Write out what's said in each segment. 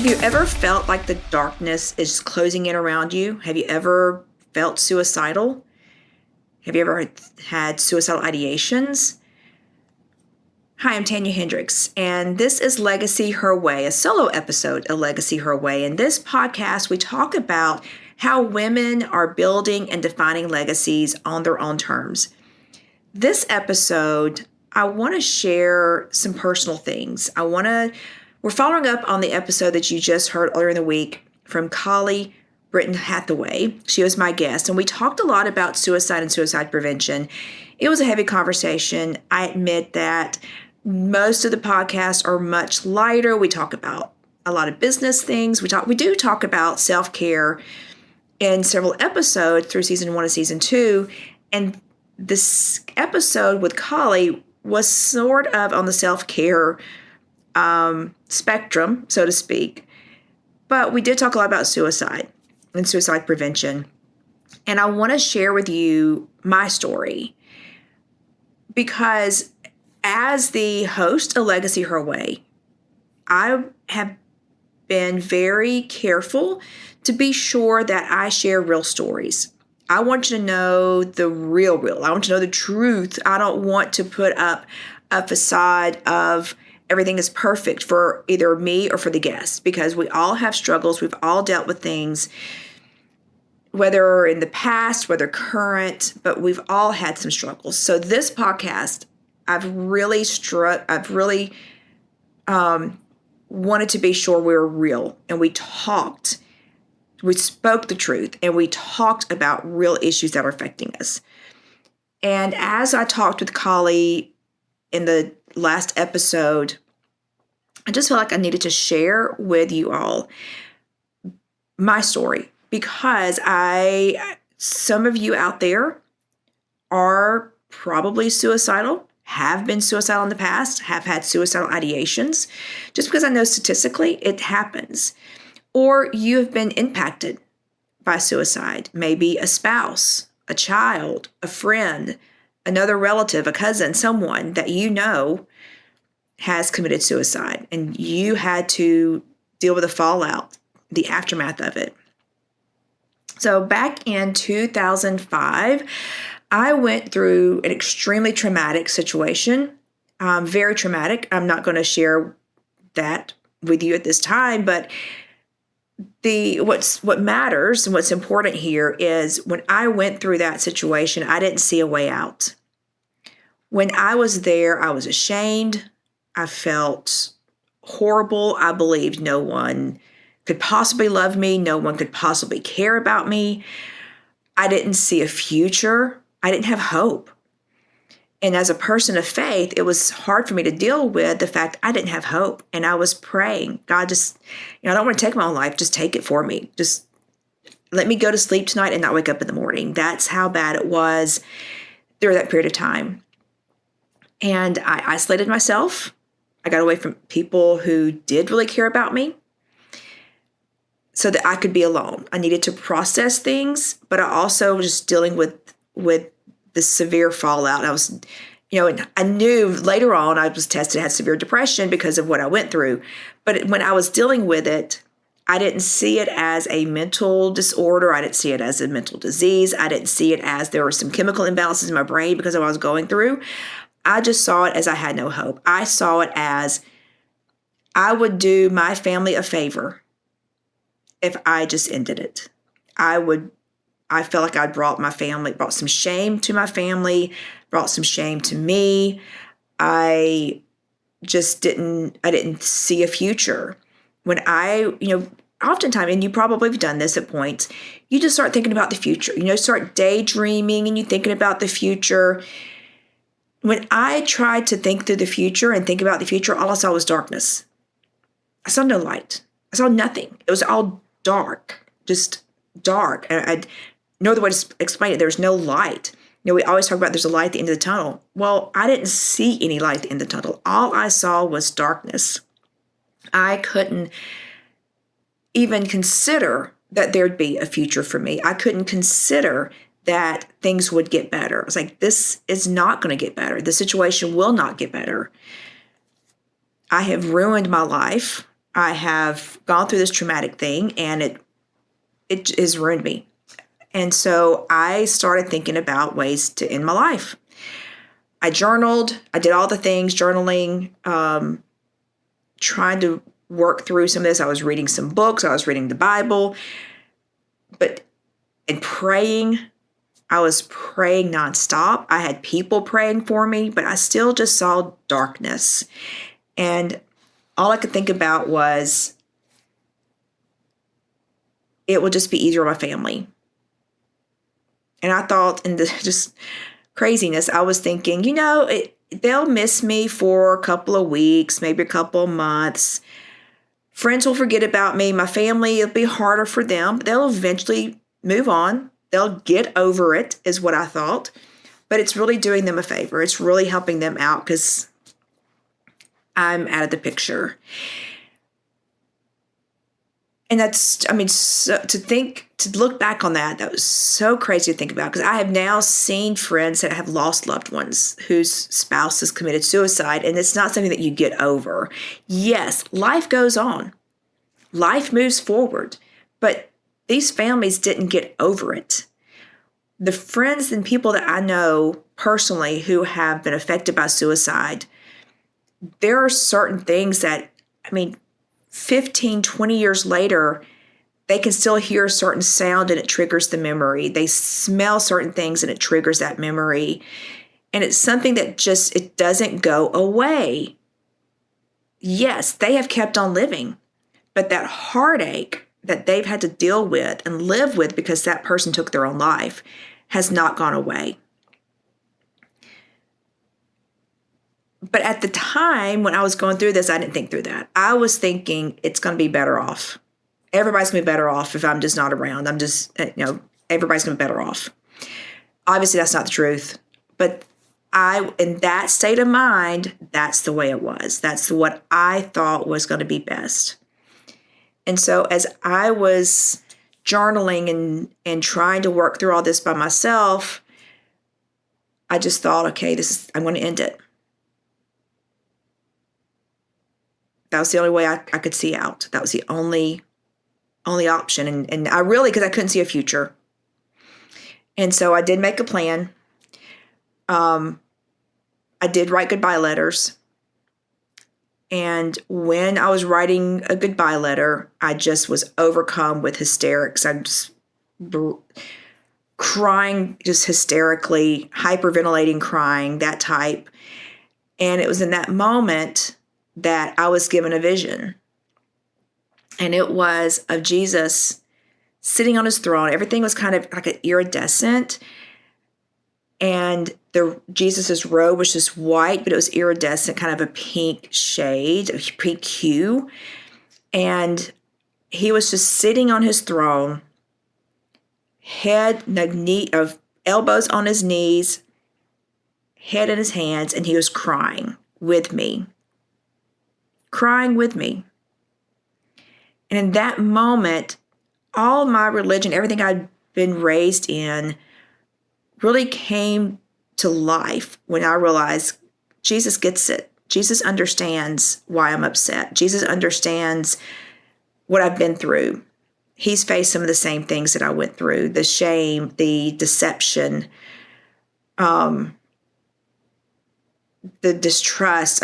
Have you ever felt like the darkness is closing in around you? Have you ever felt suicidal? Have you ever had suicidal ideations? Hi, I'm Tanya Hendricks, and this is Legacy Her Way, a solo episode of Legacy Her Way. In this podcast, we talk about how women are building and defining legacies on their own terms. This episode, I want to share some personal things. We're following up on the episode that you just heard earlier in the week from Collie Britton Hathaway. She was my guest, and we talked a lot about suicide and suicide prevention. It was a heavy conversation. I admit that most of the podcasts are much lighter. We talk about a lot of business things. We do talk about self-care in several episodes through season 1 and season 2. And this episode with Collie was sort of on the self-care spectrum, so to speak. But we did talk a lot about suicide and suicide prevention. And I want to share with you my story because as the host of Legacy Her Way, I have been very careful to be sure that I share real stories. I want you to know the real. I want you to know the truth. I don't want to put up a facade of everything is perfect for either me or for the guests, because we all have struggles. We've all dealt with things, whether in the past, whether current, but we've all had some struggles. So this podcast, I've really wanted to be sure we were real, and we spoke the truth, and we talked about real issues that were affecting us. And as I talked with Collie in the last episode, I just felt like I needed to share with you all my story, because some of you out there are probably suicidal, have been suicidal in the past, have had suicidal ideations, just because I know statistically it happens. Or you have been impacted by suicide, maybe a spouse, a child, a friend, another relative, a cousin, someone that you know has committed suicide, and you had to deal with the fallout, the aftermath of it. So back in 2005, I went through an extremely traumatic situation, very traumatic. I'm not going to share that with you at this time, but what matters and what's important here is when I went through that situation, I didn't see a way out. When I was there, I was ashamed. I felt horrible. I believed no one could possibly love me. No one could possibly care about me. I didn't see a future. I didn't have hope. And as a person of faith, it was hard for me to deal with the fact I didn't have hope. And I was praying, God, just, I don't want to take my own life. Just take it for me. Just let me go to sleep tonight and not wake up in the morning. That's how bad it was during that period of time. And I isolated myself. I got away from people who did really care about me so that I could be alone. I needed to process things, but I also was just dealing with the severe fallout. I was, and I knew later on I was tested, had severe depression because of what I went through. But when I was dealing with it, I didn't see it as a mental disorder. I didn't see it as a mental disease. I didn't see it as there were some chemical imbalances in my brain because of what I was going through. I just saw it as I had no hope. I saw it as I would do my family a favor if I just ended it. I felt like I'd brought some shame to my family, brought some shame to me. I didn't see a future. When oftentimes, and you probably have done this at points, you just start thinking about the future. Start daydreaming and you're thinking about the future. When I tried to think through the future and think about the future, all I saw was darkness. I saw no light. I saw nothing. It was all dark, just dark. And no other way to explain it. There's no light. We always talk about there's a light at the end of the tunnel. Well, I didn't see any light at the end of the tunnel. All I saw was darkness. I couldn't even consider that there'd be a future for me. I couldn't consider that things would get better. I was like, this is not going to get better. The situation will not get better. I have ruined my life. I have gone through this traumatic thing, and it has ruined me. And so I started thinking about ways to end my life. I journaled. I did all the things, journaling, trying to work through some of this. I was reading some books. I was reading the Bible. And praying. I was praying nonstop. I had people praying for me, but I still just saw darkness. And all I could think about was, it will just be easier on my family. And I thought, in the just craziness, I was thinking, they'll miss me for a couple of weeks, maybe a couple of months. Friends will forget about me. My family, it'll be harder for them. They'll eventually move on. They'll get over it, is what I thought. But it's really doing them a favor. It's really helping them out because I'm out of the picture. And to look back on that was so crazy to think about, because I have now seen friends that have lost loved ones whose spouse has committed suicide, and it's not something that you get over. Yes, life goes on. Life moves forward, but these families didn't get over it. The friends and people that I know personally who have been affected by suicide, there are certain things that, 15, 20 years later, they can still hear a certain sound and it triggers the memory. They smell certain things and it triggers that memory. And it's something that it doesn't go away. Yes, they have kept on living, but that heartache that they've had to deal with and live with because that person took their own life has not gone away. But at the time when I was going through this, I didn't think through that. I was thinking it's going to be better off. Everybody's going to be better off if I'm just not around. Everybody's going to be better off. Obviously, that's not the truth. But in that state of mind, that's the way it was. That's what I thought was going to be best. And so as I was journaling and trying to work through all this by myself, I just thought, okay, I'm going to end it. That was the only way I could see out. That was the only option. And I really, because I couldn't see a future. And so I did make a plan. I did write goodbye letters. And when I was writing a goodbye letter, I just was overcome with hysterics. I just crying, just hysterically, hyperventilating, crying, that type. And it was in that moment that I was given a vision. And it was of Jesus sitting on his throne. Everything was kind of like an iridescent. And Jesus's robe was just white, but it was iridescent, kind of a pink shade, a pink hue. And he was just sitting on his throne, elbows on his knees, head in his hands, and he was crying with me. Crying with me. And in that moment, all my religion, everything I'd been raised in, really came to life when I realized Jesus gets it. Jesus understands why I'm upset. Jesus understands what I've been through. He's faced some of the same things that I went through, the shame, the deception, the distrust.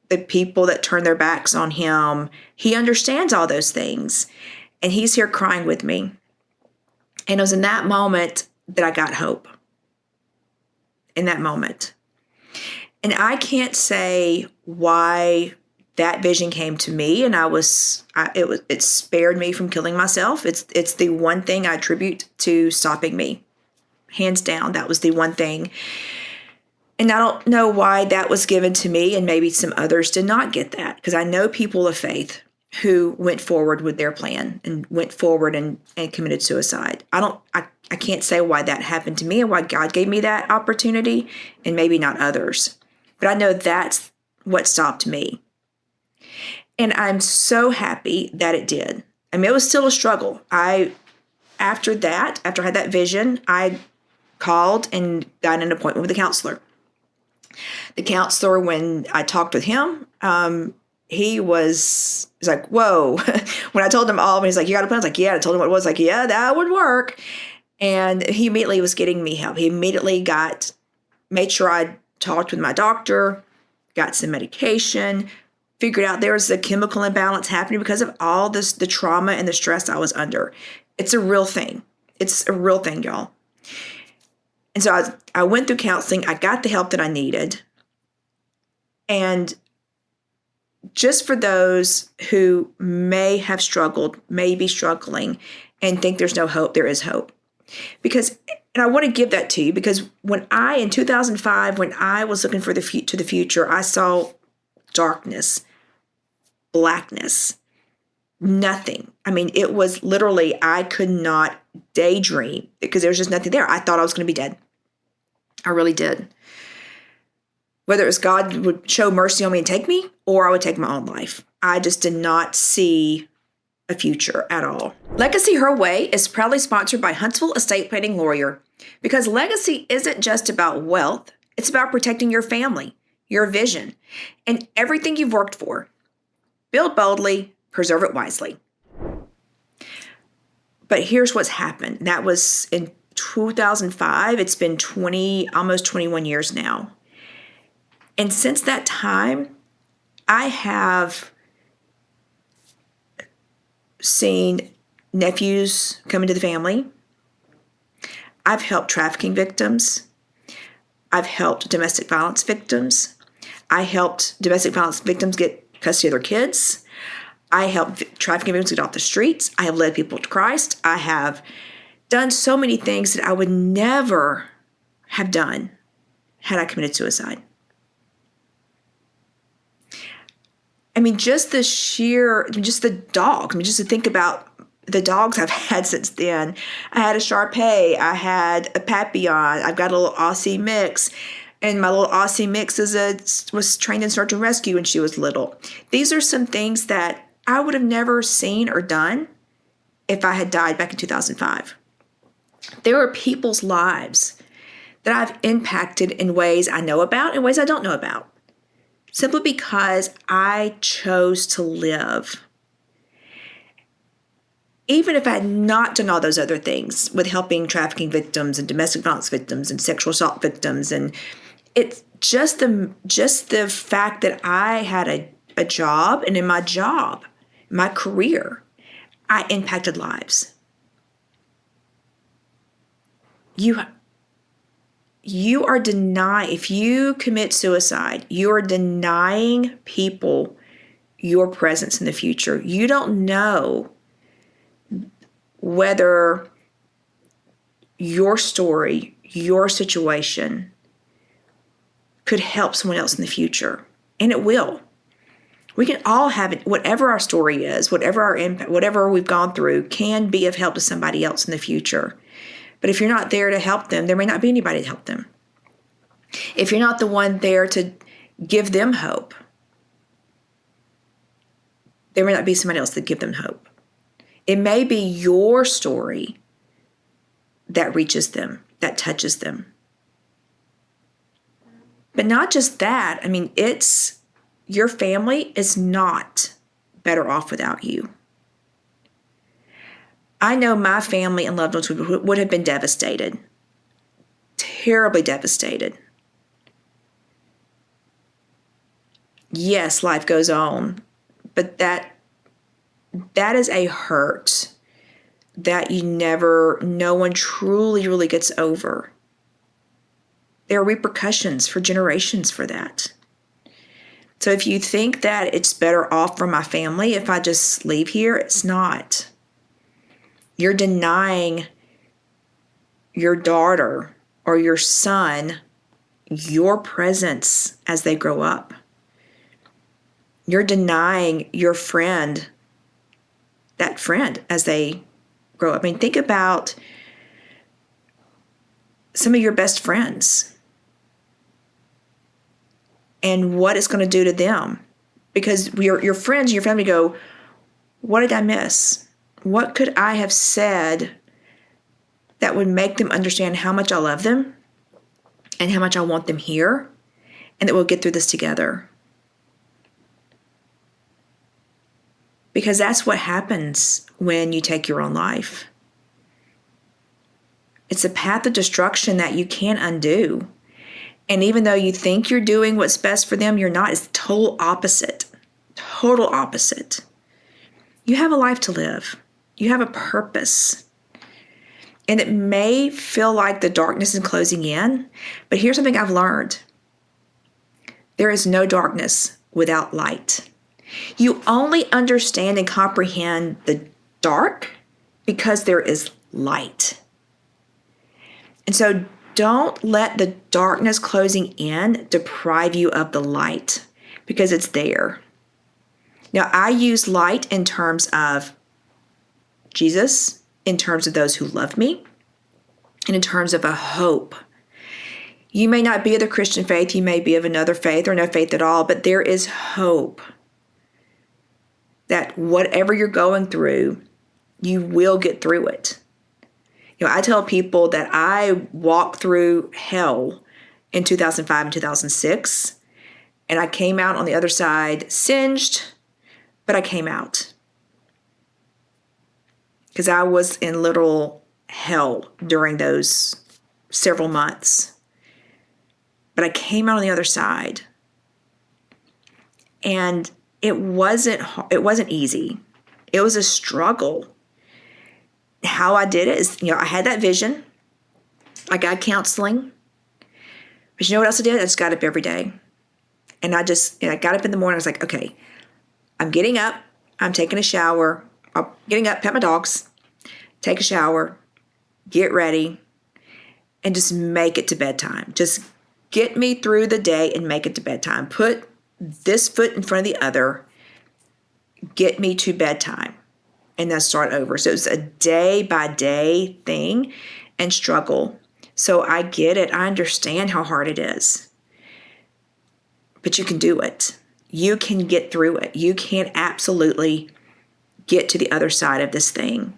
The people that turn their backs on him. He understands all those things. And he's here crying with me. And it was in that moment that I got hope. In that moment. And I can't say why that vision came to me, and it spared me from killing myself. It's the one thing I attribute to stopping me. Hands down, that was the one thing. And I don't know why that was given to me, and maybe some others did not get that, because I know people of faith who went forward with their plan and went forward and committed suicide. I can't say why that happened to me and why God gave me that opportunity, and maybe not others. But I know that's what stopped me. And I'm so happy that it did. It was still a struggle. After I had that vision, I called and got an appointment with a counselor. The counselor, when I talked with him, he was like, whoa. When I told him all, he's like, you got a plan? I was like, yeah. I told him what it was. Like, yeah, that would work. And he immediately was getting me help. He immediately made sure I talked with my doctor, got some medication, figured out there was a chemical imbalance happening because of all this, the trauma and the stress I was under. It's a real thing. It's a real thing, y'all. And so I went through counseling. I got the help that I needed. And just for those who may have struggled, may be struggling, and think there's no hope, there is hope. Because, and I want to give that to you, because in 2005, when I was looking to the future, I saw darkness, blackness, nothing. I mean, it was literally, I could not daydream because there was just nothing there. I thought I was going to be dead. I really did. Whether it was God would show mercy on me and take me, or I would take my own life. I just did not see a future at all. Legacy Her Way is proudly sponsored by Huntsville Estate Planning Lawyer, because legacy isn't just about wealth. It's about protecting your family, your vision, and everything you've worked for. Build boldly, preserve it wisely. But here's what's happened. That was in 2005. It's been almost 21 years now. And since that time, I have seen nephews come into the family. I've helped trafficking victims. I've helped domestic violence victims. I helped domestic violence victims get custody of their kids. I helped trafficking victims get off the streets. I have led people to Christ. I have done so many things that I would never have done had I committed suicide. I mean, just the dog. I mean, just to think about the dogs I've had since then. I had a Shar Pei. I had a Papillon. I've got a little Aussie mix. And my little Aussie mix was trained in search and rescue when she was little. These are some things that I would have never seen or done if I had died back in 2005. There are people's lives that I've impacted in ways I know about and ways I don't know about, simply because I chose to live. Even if I had not done all those other things with helping trafficking victims and domestic violence victims and sexual assault victims, and it's just the fact that I had a job, and in my job, my career, I impacted lives. You are denying, if you commit suicide, you are denying people your presence in the future. You don't know whether your story, your situation could help someone else in the future. And it will. We can all have it, whatever our story is, whatever our impact, whatever we've gone through can be of help to somebody else in the future. But if you're not there to help them, there may not be anybody to help them. If you're not the one there to give them hope, there may not be somebody else to give them hope. It may be your story that reaches them, that touches them. But not just that. I mean, your family is not better off without you. I know my family and loved ones would have been devastated, terribly devastated. Yes, life goes on, but that is a hurt that no one truly, really gets over. There are repercussions for generations for that. So if you think that it's better off for my family if I just leave here, it's not. You're denying your daughter or your son your presence as they grow up. You're denying your friend that friend as they grow up. I mean, think about some of your best friends and what it's going to do to them. Because your friends and your family go, what did I miss? What could I have said that would make them understand how much I love them and how much I want them here, and that we'll get through this together? because that's what happens when you take your own life. It's a path of destruction that you can't undo. And even though you think you're doing what's best for them, you're not. It's the total opposite. Total opposite. You have a life to live. You have a purpose. And it may feel like the darkness is closing in, but here's something I've learned. There is no darkness without light. You only understand and comprehend the dark because there is light. And so don't let the darkness closing in deprive you of the light, because it's there. Now, I use light in terms of Jesus, in terms of those who love me, and in terms of a hope. You may not be of the Christian faith, you may be of another faith or no faith at all, but there is hope that whatever you're going through, you will get through it. I tell people that I walked through hell in 2005 and 2006, and I came out on the other side singed, but I came out. Because I was in literal hell during those several months. But I came out on the other side. And it wasn't easy. It was a struggle. How I did it is, I had that vision. I got counseling. But you know what else I did? I just got up every day. And I got up in the morning. I was like, okay, I'm getting up. I'm taking a shower. I'm getting up, pet my dogs, take a shower, get ready, and just make it to bedtime. Just get me through the day and make it to bedtime. Put this foot in front of the other. Get me to bedtime. And then start over. So it's a day-by-day thing and struggle. So I get it. I understand how hard it is. But you can do it. You can get through it. You can absolutely get to the other side of this thing.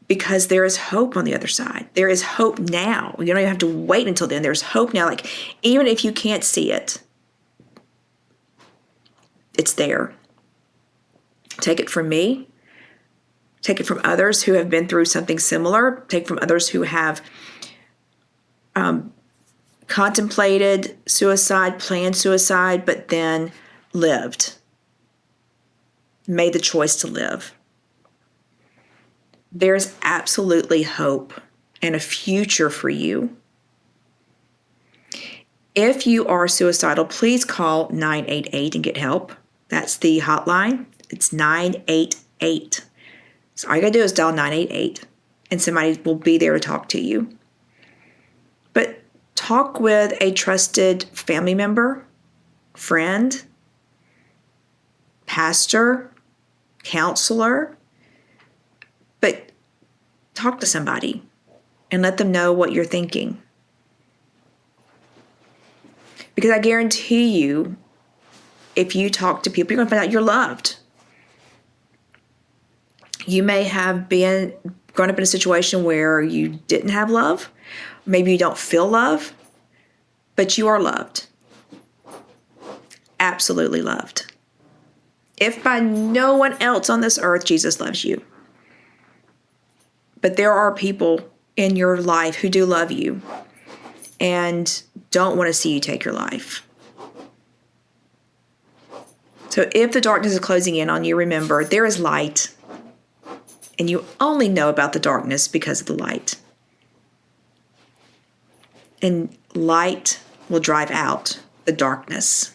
Because there is hope on the other side. There is hope now. You don't even have to wait until then. There's hope now. Like, even if you can't see it, it's there. Take it from me. Take it from others who have been through something similar. Take it from others who have contemplated suicide, planned suicide, but then lived. Made the choice to live. There's absolutely hope and a future for you. If you are suicidal, please call 988 and get help. That's the hotline. It's 988. So all you gotta do is dial 988 and somebody will be there to talk to you. But talk with a trusted family member, friend, pastor, counselor. But talk to somebody and let them know what you're thinking. Because I guarantee you, if you talk to people, you're going to find out you're loved. You may have been grown up in a situation where you didn't have love. Maybe you don't feel love, but you are loved. Absolutely loved. If by no one else on this earth, Jesus loves you. But there are people in your life who do love you and don't want to see you take your life. So if the darkness is closing in on you, remember, there is light. And you only know about the darkness because of the light. And light will drive out the darkness.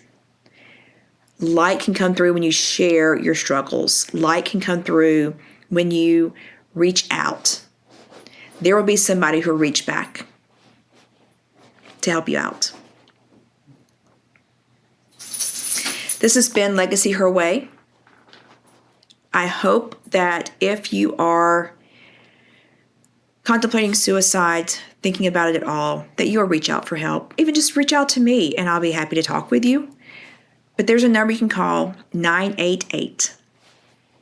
Light can come through when you share your struggles. Light can come through when you reach out. There will be somebody who will reach back to help you out. This has been Legacy Her Way. I hope that if you are contemplating suicide, thinking about it at all, that you'll reach out for help. Even just reach out to me and I'll be happy to talk with you. But there's a number you can call, 988.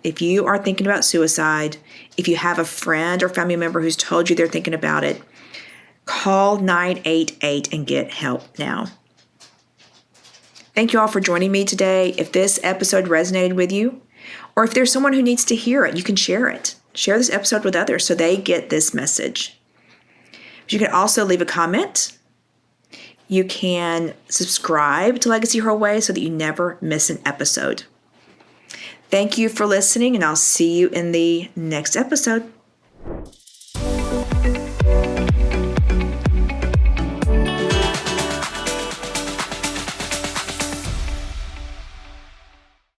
If you are thinking about suicide, if you have a friend or family member who's told you they're thinking about it, call 988 and get help now. Thank you all for joining me today. If this episode resonated with you, Or if there's someone who needs to hear it, you can share it. Share this episode with others so they get this message. You can also leave a comment. You can subscribe to Legacy Her Way so that you never miss an episode. Thank you for listening, and I'll see you in the next episode.